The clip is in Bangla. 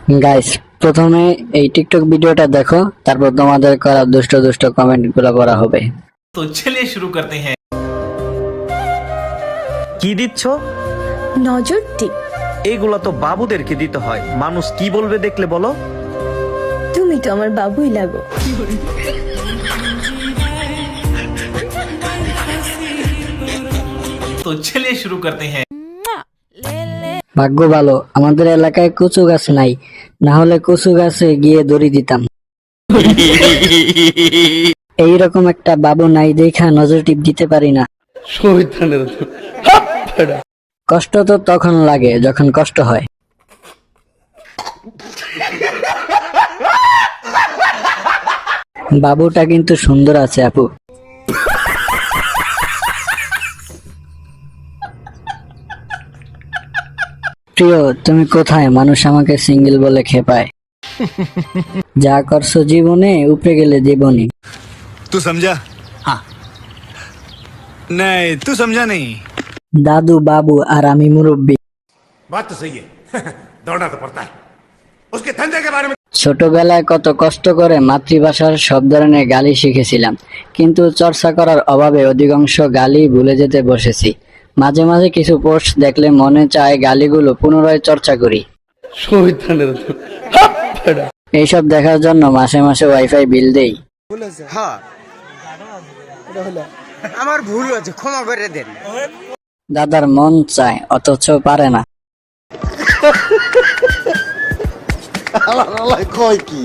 গাইস, প্রথমে এই টিকটক ভিডিওটা দেখো, তারপর তোমাদের করা দুষ্ট দুষ্ট কমেন্ট গুলো করা হবে। तो चलिए शुरू करते हैं। কি দিচ্ছ? নজর টিপ। এইগুলা তো বাবুদেরকে দিতে হয়, মানুষ কি বলবে দেখলে বলো। তুমি তো আমার বাবুই লাগো। तो चलिए शुरू करते हैं। ভাগ্য ভালো আমাদের এলাকায় কচু গাছ নাই, না হলে কচু গাছে গিয়ে দড়ি দিতাম। এইরকম একটা বাবু নাই দেখা নজর টিপ দিতে পারি না। কষ্ট তো তখন লাগে যখন কষ্ট হয়। বাবুটা কিন্তু সুন্দর আছে আপু। প্রিয়, তুমি কোথায়? মানুষ আমাকে সিঙ্গেল বলে খেপায়। যা করছো জীবনে, উপরে গেলে জীবনী। तू समझा? हाँ। नहीं, तू समझा नहीं। দাদু বাবু আর আমি মুরব্বী। बात तो सही है। दौड़ना तो पड़ता है उसके धंधे के बारे में। ছোটবেলায় কত কষ্ট করে মাতৃভাষার সব ধরনের গালি শিখেছিলাম, কিন্তু চর্চা করার অভাবে অধিকাংশ গালি ভুলে যেতে বসেছি। মাঝে মাঝে কিছু পোস্ট দেখলে মনে চায় গালিগুলো পুনরায় চর্চা করি। এইসব দেখার জন্য মাসে মাসে ওয়াইফাই বিল দেই। আমার ভুল হয়েছে, ক্ষমা করে দেন। দাদার মন চায় অথচ পারে না। কয় কি